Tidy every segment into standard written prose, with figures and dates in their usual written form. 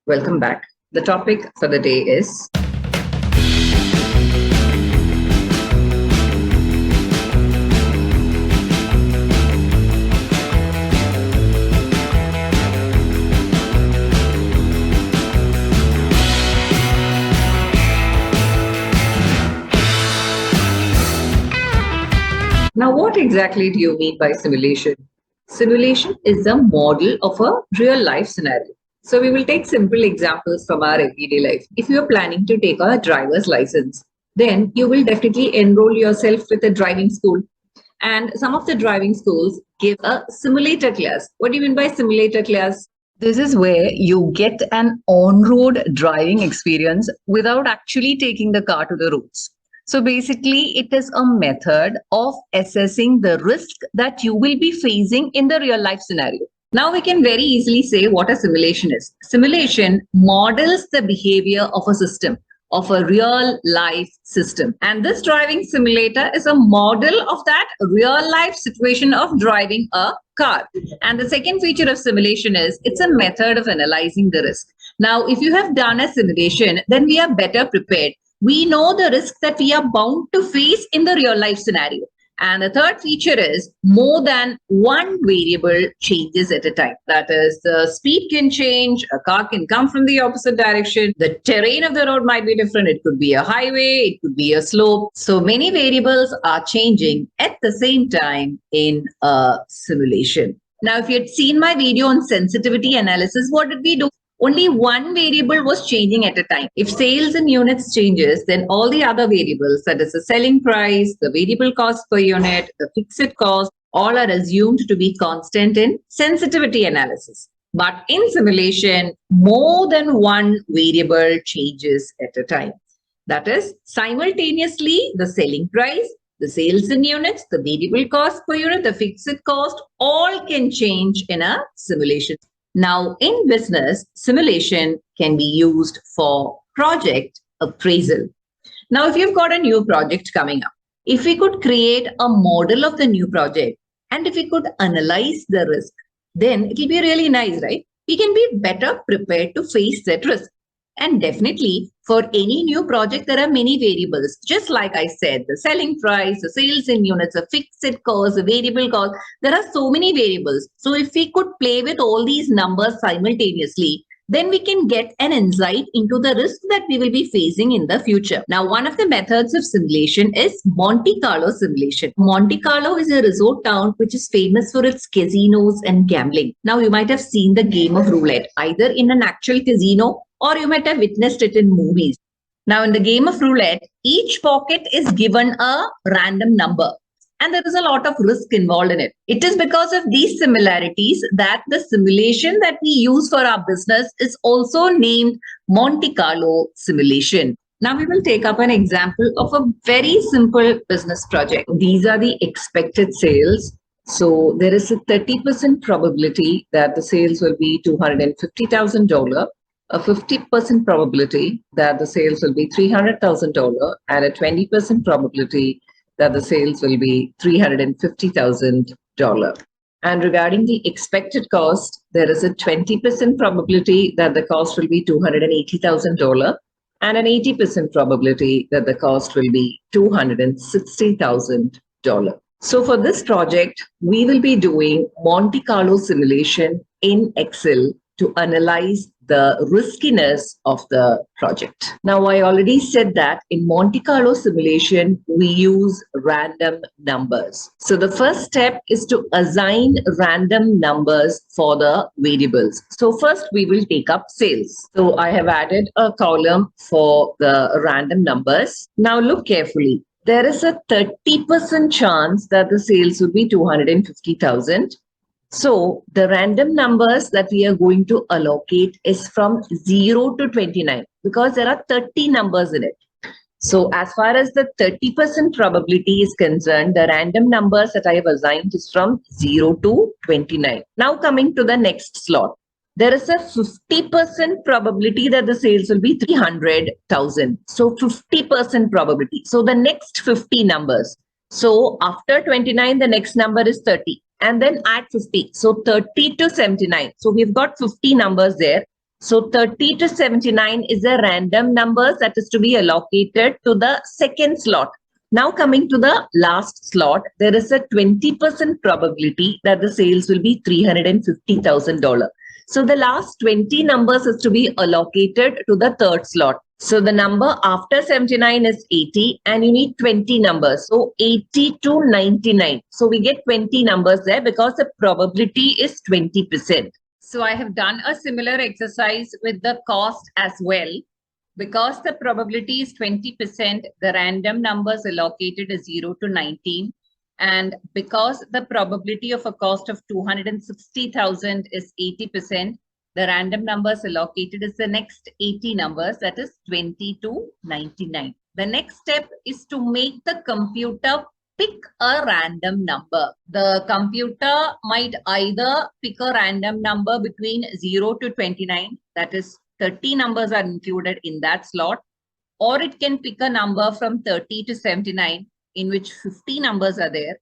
Welcome back. The topic for the day is now, what exactly do you mean by simulation? Simulation is a model of a real life scenario. So we will take simple examples from our everyday life. If you are planning to take a driver's license, then you will definitely enroll yourself with a driving school. And some of the driving schools give a simulator class. What do you mean by simulator class? This is where you get an on-road driving experience without actually taking the car to the roads. So basically, it is a method of assessing the risk that you will be facing in the real life scenario. Now we can very easily say what a simulation is. Simulation models the behavior of a system, of a real life system. And this driving simulator is a model of that real life situation of driving a car. And the second feature of simulation is it's a method of analyzing the risk. Now, if you have done a simulation, then we are better prepared. We know the risk that we are bound to face in the real life scenario. And the third feature is more than one variable changes at a time. That is, the speed can change, a car can come from the opposite direction, the terrain of the road might be different, it could be a highway, it could be a slope. So many variables are changing at the same time in a simulation. Now, if you had seen my video on sensitivity analysis, what did we do? Only one variable was changing at a time. If sales in units changes, then all the other variables, that is the selling price, the variable cost per unit, the fixed cost, all are assumed to be constant in sensitivity analysis. But in simulation, more than one variable changes at a time. That is, simultaneously, the selling price, the sales in units, the variable cost per unit, the fixed cost, all can change in a simulation. Now, in business, simulation can be used for project appraisal. Now, if you've got a new project coming up, if we could create a model of the new project and if we could analyze the risk, then it will be really nice, right? We can be better prepared to face that risk. And definitely, for any new project, there are many variables. Just like I said, the selling price, the sales in units, the fixed cost, the variable cost, there are so many variables. So if we could play with all these numbers simultaneously, then we can get an insight into the risk that we will be facing in the future. Now, one of the methods of simulation is Monte Carlo simulation. Monte Carlo is a resort town which is famous for its casinos and gambling. Now, you might have seen the game of roulette, either in an actual casino or you might have witnessed it in movies. Now, in the game of roulette, each pocket is given a random number. And there is a lot of risk involved in it. It is because of these similarities that the simulation that we use for our business is also named Monte Carlo simulation. Now we will take up an example of a very simple business project. These are the expected sales. So there is a 30% probability that the sales will be $250,000. A 50% probability that the sales will be $300,000 and a 20% probability that the sales will be $350,000. And regarding the expected cost, there is a 20% probability that the cost will be $280,000 and an 80% probability that the cost will be $260,000. So for this project, we will be doing Monte Carlo simulation in Excel to analyze the riskiness of the project. Now, I already said that in Monte Carlo simulation, we use random numbers. So the first step is to assign random numbers for the variables. So first we will take up sales. So I have added a column for the random numbers. Now look carefully. There is a 30% chance that the sales will be 250,000. So the random numbers that we are going to allocate is from 0 to 29 because there are 30 numbers in it. So as far as the 30% probability is concerned, the random numbers that I have assigned is from 0 to 29. Now coming to the next slot. There is a 50% probability that the sales will be 300,000. So 50% probability. So the next 50 numbers. So after 29, the next number is 30. And then add 50. So 30 to 79. So we've got 50 numbers there. So 30 to 79 is a random number that is to be allocated to the second slot. Now coming to the last slot, there is a 20% probability that the sales will be $350,000. So the last 20 numbers is to be allocated to the third slot. So the number after 79 is 80 and you need 20 numbers. So 80 to 99. So we get 20 numbers there because the probability is 20%. So I have done a similar exercise with the cost as well. Because the probability is 20%, the random numbers allocated is 0 to 19. And because the probability of a cost of 260,000 is 80%, the random numbers allocated is the next 80 numbers, that is 20 to 99. The next step is to make the computer pick a random number. The computer might either pick a random number between 0 to 29, that is 30 numbers are included in that slot, or it can pick a number from 30 to 79 in which 50 numbers are there,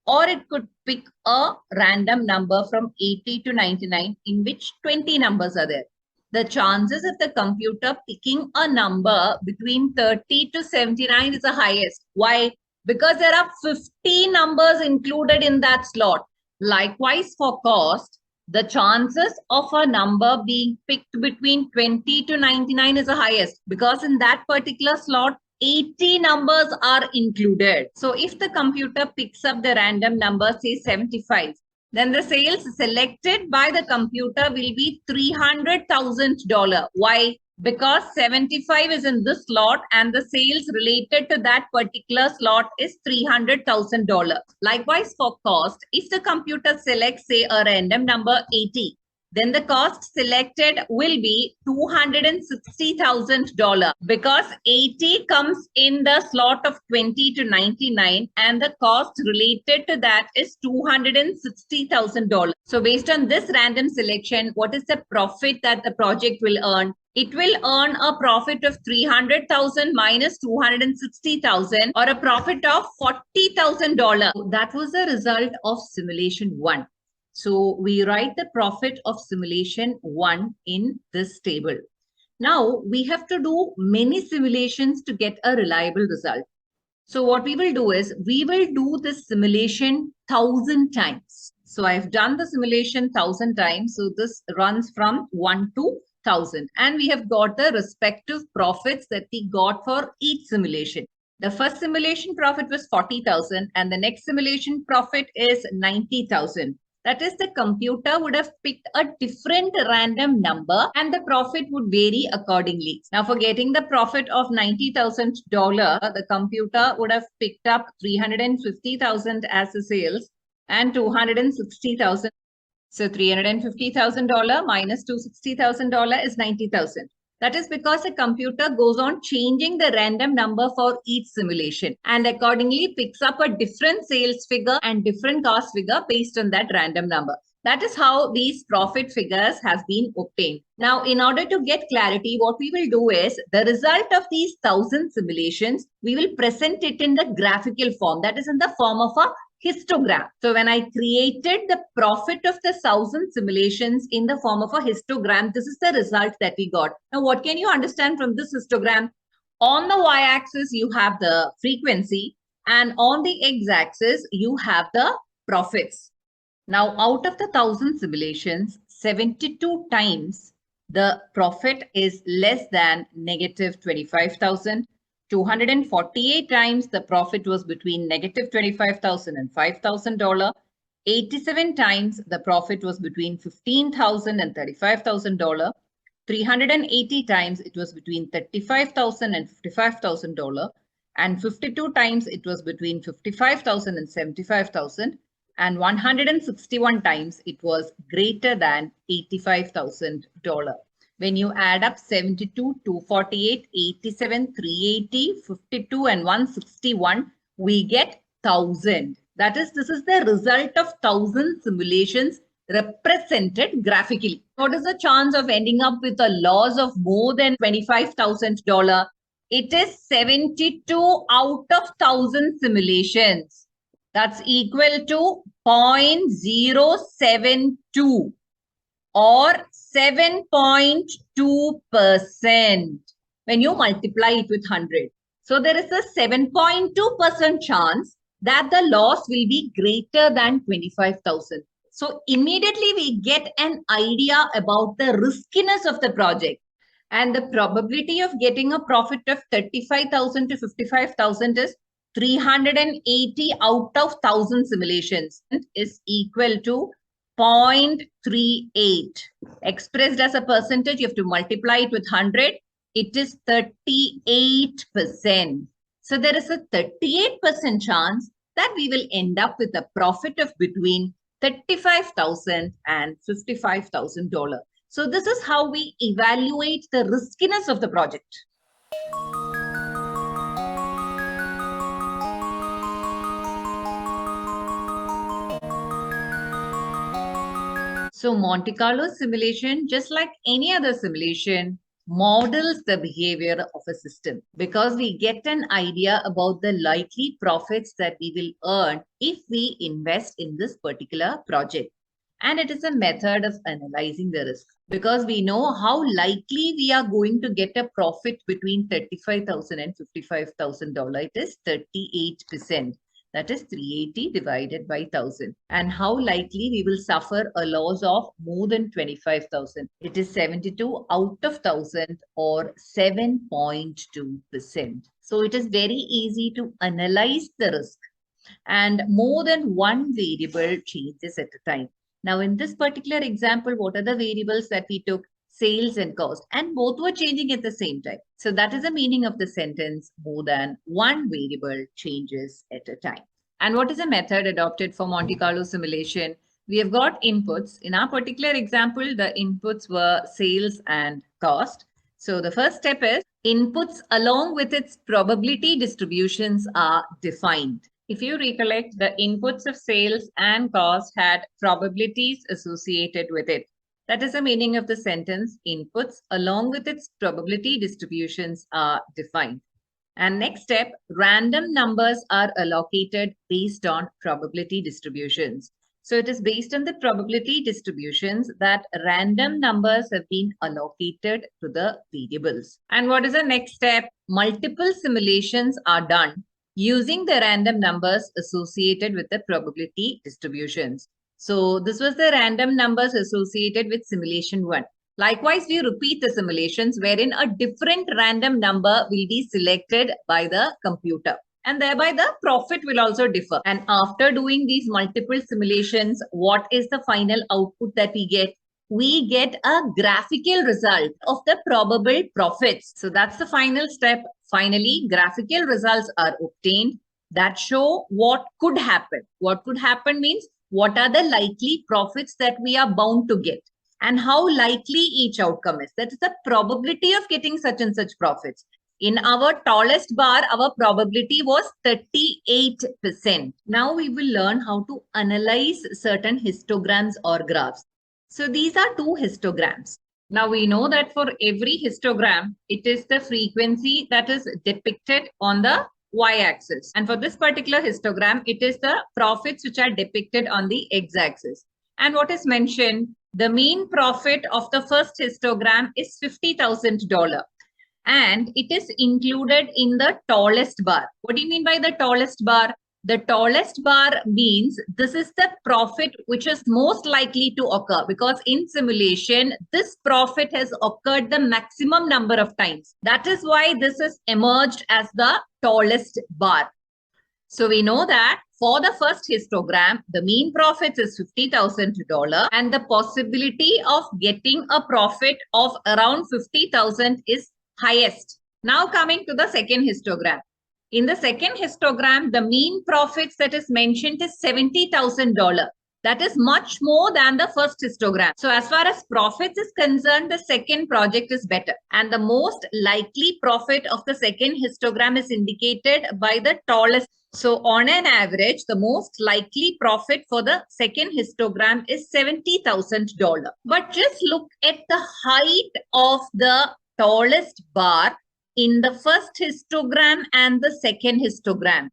or it could pick a random number from 80 to 99 in which 20 numbers are there. The chances of the computer picking a number between 30 to 79 is the highest. Why? Because there are 50 numbers included in that slot. Likewise, for cost, the chances of a number being picked between 20 to 99 is the highest because in that particular slot, 80 numbers are included. So if the computer picks up the random number, say 75, then the sales selected by the computer will be $300,000. Why? Because 75 is in this slot and the sales related to that particular slot is $300,000. Likewise, for cost, if the computer selects, say, a random number 80, then the cost selected will be $260,000 because 80 comes in the slot of 20 to 99 and the cost related to that is $260,000. So based on this random selection, what is the profit that the project will earn? It will earn a profit of 300,000 minus 260,000 or a profit of $40,000. That was the result of simulation 1. So we write the profit of simulation 1 in this table. Now we have to do many simulations to get a reliable result. So what we will do is we will do this simulation 1,000 times. So I've done the simulation 1,000 times. So this runs from 1 to 1,000 and we have got the respective profits that we got for each simulation. The first simulation profit was 40,000 and the next simulation profit is 90,000. That is, the computer would have picked a different random number and the profit would vary accordingly. Now, for getting the profit of $90,000, the computer would have picked up 350,000 as the sales and 260,000. So $350,000 minus $260,000 is 90,000. That is because the computer goes on changing the random number for each simulation and accordingly picks up a different sales figure and different cost figure based on that random number. That is how these profit figures have been obtained. Now, in order to get clarity, what we will do is the result of these 1,000 simulations, we will present it in the graphical form. That is in the form of a histogram. So when I created the profit of the 1,000 simulations in the form of a histogram, this is the result that we got. Now, what can you understand from this histogram? On the y-axis, you have the frequency and on the x-axis, you have the profits. Now, out of the 1,000 simulations, 72 times the profit is less than negative 25,000. 248 times the profit was between negative 25,000 and $5,000. 87 times the profit was between 15,000 and $35,000. 380 times it was between 35,000 and $55,000. And 52 times it was between 55,000 and 75,000. And 161 times it was greater than $85,000. When you add up 72, 248, 87, 380, 52 and 161, we get 1,000. That is, this is the result of 1,000 simulations represented graphically. What is the chance of ending up with a loss of more than $25,000? It is 72 out of 1,000 simulations. That's equal to 0.072 or 7.2% when you multiply it with 100. So there is a 7.2% chance that the loss will be greater than 25,000. So immediately we get an idea about the riskiness of the project. And the probability of getting a profit of 35,000 to 55,000 is 380 out of 1,000 simulations is equal to 0.38. Expressed as a percentage, you have to multiply it with 100. It is 38%. So there is a 38% chance that we will end up with a profit of between $35,000 and $55,000. So this is how we evaluate the riskiness of the project. So Monte Carlo simulation, just like any other simulation, models the behavior of a system because we get an idea about the likely profits that we will earn if we invest in this particular project. And it is a method of analyzing the risk because we know how likely we are going to get a profit between $35,000 and $55,000. It is 38%. That is 380 divided by 1,000. And how likely we will suffer a loss of more than 25,000. It is 72 out of 1,000 or 7.2%. So it is very easy to analyze the risk. And more than one variable changes at a time. Now, in this particular example, what are the variables that we took? Sales and cost, and both were changing at the same time. So that is the meaning of the sentence, more than one variable changes at a time. And what is the method adopted for Monte Carlo simulation? We have got inputs. In our particular example, the inputs were sales and cost. So the first step is inputs along with its probability distributions are defined. If you recollect, the inputs of sales and cost had probabilities associated with it. That is the meaning of the sentence. Inputs along with its probability distributions are defined. And next step, random numbers are allocated based on probability distributions. So it is based on the probability distributions that random numbers have been allocated to the variables. And what is the next step? Multiple simulations are done using the random numbers associated with the probability distributions. So this was the random numbers associated with simulation 1. Likewise, we repeat the simulations wherein a different random number will be selected by the computer. And thereby the profit will also differ. And after doing these multiple simulations, what is the final output that we get? We get a graphical result of the probable profits. So that's the final step. Finally, graphical results are obtained that show what could happen. What could happen means what are the likely profits that we are bound to get and how likely each outcome is. That is the probability of getting such and such profits. In our tallest bar, our probability was 38%. Now we will learn how to analyze certain histograms or graphs. So these are two histograms. Now we know that for every histogram, it is the frequency that is depicted on the y-axis. And for this particular histogram, it is the profits which are depicted on the x-axis. And what is mentioned, the mean profit of the first histogram is $50,000. And it is included in the tallest bar. What do you mean by the tallest bar? The tallest bar means this is the profit which is most likely to occur because in simulation, this profit has occurred the maximum number of times. That is why this is emerged as the tallest bar. So we know that for the first histogram, the mean profit is $50,000 and the possibility of getting a profit of around 50,000 is highest. Now coming to the second histogram. In the second histogram, the mean profits that is mentioned is $70,000. That is much more than the first histogram. So as far as profits is concerned, the second project is better. And the most likely profit of the second histogram is indicated by the tallest. So on an average, the most likely profit for the second histogram is $70,000. But just look at the height of the tallest bar in the first histogram and the second histogram.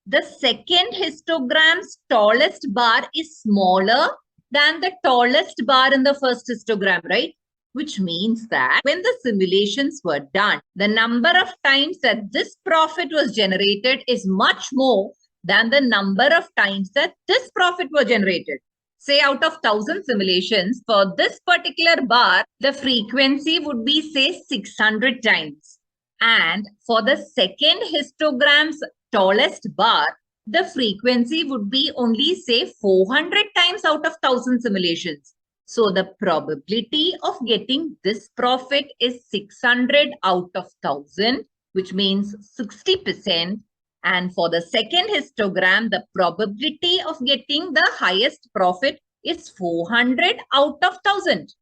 The second histogram's tallest bar is smaller than the tallest bar in the first histogram, right? Which means that when the simulations were done, the number of times that this profit was generated is much more than the number of times that this profit was generated. Say out of 1,000 simulations for this particular bar, the frequency would be say 600 times. And for the second histogram's tallest bar, the frequency would be only say 400 times out of 1,000 simulations. So the probability of getting this profit is 600 out of 1,000, which means 60%. And for the second histogram, the probability of getting the highest profit is 400 out of 1,000.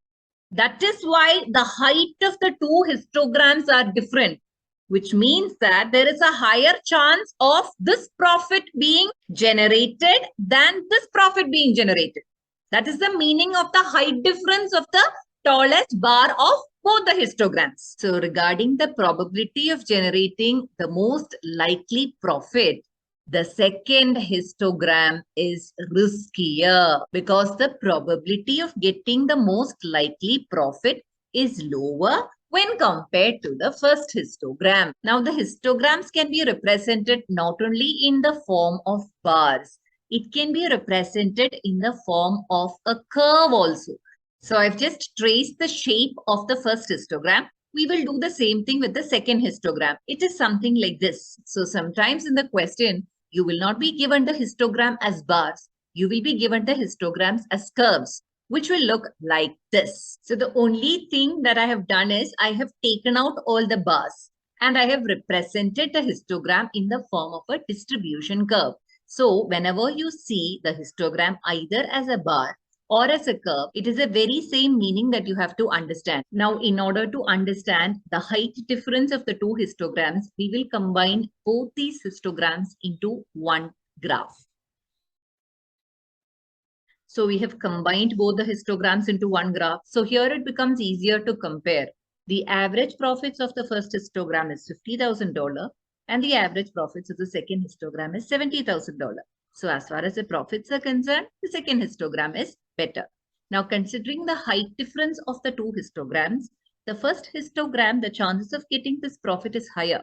That is why the height of the two histograms are different, which means that there is a higher chance of this profit being generated than this profit being generated. That is the meaning of the height difference of the tallest bar of both the histograms. So regarding the probability of generating the most likely profit, the second histogram is riskier because the probability of getting the most likely profit is lower when compared to the first histogram. Now, the histograms can be represented not only in the form of bars, it can be represented in the form of a curve also. So I've just traced the shape of the first histogram. We will do the same thing with the second histogram. It is something like this. So sometimes in the question, you will not be given the histogram as bars. You will be given the histograms as curves, which will look like this. So the only thing that I have done is I have taken out all the bars and I have represented the histogram in the form of a distribution curve. So whenever you see the histogram either as a bar or as a curve, it is a very same meaning that you have to understand. Now, in order to understand the height difference of the two histograms, we will combine both these histograms into one graph. So we have combined both the histograms into one graph. So here it becomes easier to compare. The average profits of the first histogram is $50,000 and the average profits of the second histogram is $70,000. So as far as the profits are concerned, the second histogram is better. Now considering the height difference of the two histograms, the first histogram, the chances of getting this profit is higher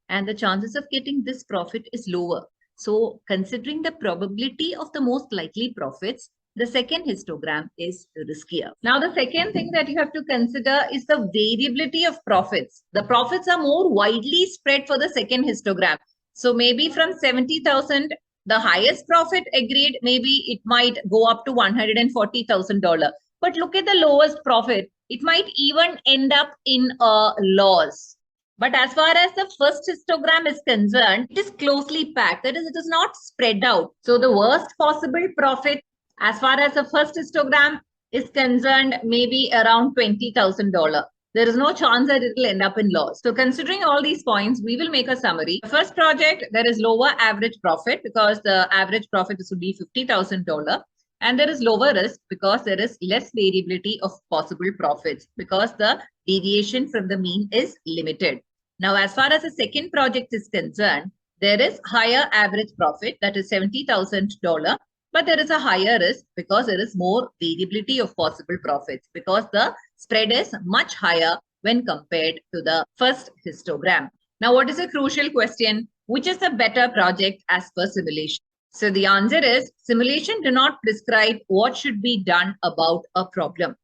and the chances of getting this profit is lower. So considering the probability of the most likely profits, the second histogram is riskier. Now, the second thing that you have to consider is the variability of profits. The profits are more widely spread for the second histogram. So maybe from 70,000, the highest profit agreed, maybe it might go up to $140,000. But look at the lowest profit. It might even end up in a loss. But as far as the first histogram is concerned, it is closely packed. That is, it is not spread out. So the worst possible profit as far as the first histogram is concerned, maybe around $20,000. There is no chance that it will end up in loss. So considering all these points, we will make a summary. The first project, there is lower average profit because the average profit would be $50,000. And there is lower risk because there is less variability of possible profits because the deviation from the mean is limited. Now, as far as the second project is concerned, there is higher average profit, that is $70,000. But there is a higher risk because there is more variability of possible profits because the spread is much higher when compared to the first histogram. Now, what is a crucial question? Which is the better project as per simulation? So the answer is simulation do not prescribe what should be done about a problem.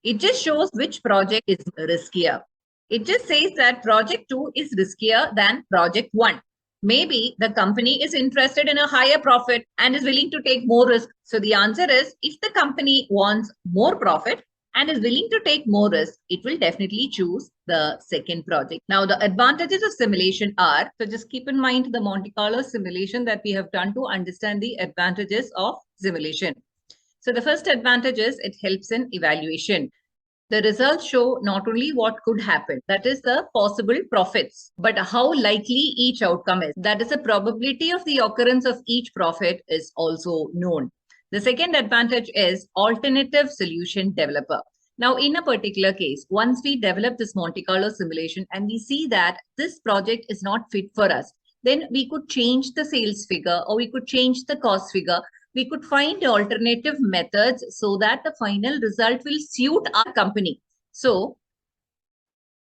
It just shows which project is riskier. It just says that project 2 is riskier than project 1. Maybe the company is interested in a higher profit and is willing to take more risk. So the answer is if the company wants more profit and is willing to take more risk, it will definitely choose the second project. Now, the advantages of simulation are, so just keep in mind the Monte Carlo simulation that we have done to understand the advantages of simulation. So the first advantage is it helps in evaluation. The results show not only what could happen, that is the possible profits, but how likely each outcome is. That is the probability of the occurrence of each profit is also known. The second advantage is alternative solution developer. Now, in a particular case, once we develop this Monte Carlo simulation and we see that this project is not fit for us, then we could change the sales figure or we could change the cost figure we could find alternative methods so that the final result will suit our company. So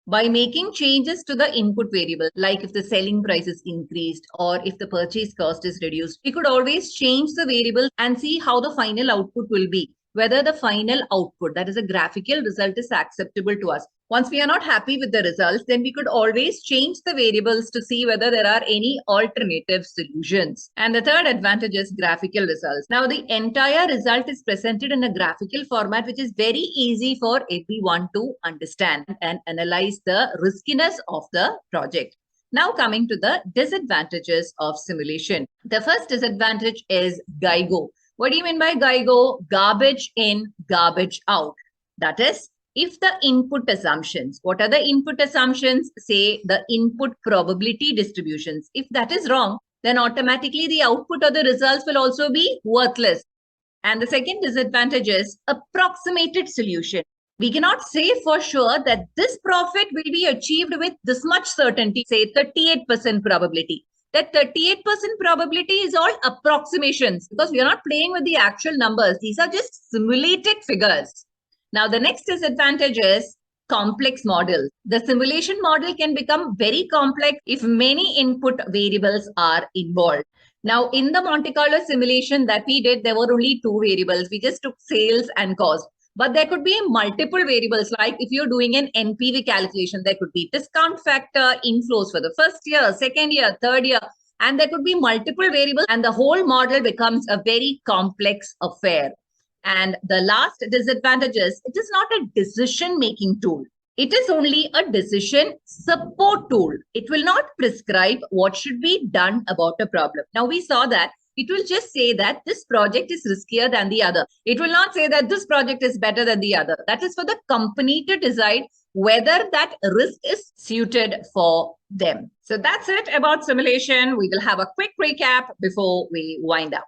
by making changes to the input variable, like if the selling price is increased or if the purchase cost is reduced, we could always change the variable and see how the final output will be, whether the final output, that is a graphical result, is acceptable to us. Once we are not happy with the results, then we could always change the variables to see whether there are any alternative solutions. And the third advantage is graphical results. Now, the entire result is presented in a graphical format, which is very easy for everyone to understand and analyze the riskiness of the project. Now, coming to the disadvantages of simulation. The first disadvantage is GIGO. What do you mean by GIGO? Garbage in, garbage out. That is, if the input assumptions, what are the input assumptions? Say the input probability distributions. If that is wrong, then automatically the output or the results will also be worthless. And the second disadvantage is approximated solution. We cannot say for sure that this profit will be achieved with this much certainty, say 38% probability. That 38% probability is all approximations because we are not playing with the actual numbers. These are just simulated figures. Now, the next disadvantage is complex model. The simulation model can become very complex if many input variables are involved. Now, in the Monte Carlo simulation that we did, there were only two variables. We just took sales and cost. But there could be multiple variables, like if you're doing an NPV calculation, there could be discount factor, inflows for the first year, second year, third year, and there could be multiple variables, and the whole model becomes a very complex affair. And the last disadvantage is it is not a decision-making tool. It is only a decision support tool. It will not prescribe what should be done about a problem. Now, we saw that it will just say that this project is riskier than the other. It will not say that this project is better than the other. That is for the company to decide whether that risk is suited for them. So that's it about simulation. We will have a quick recap before we wind up.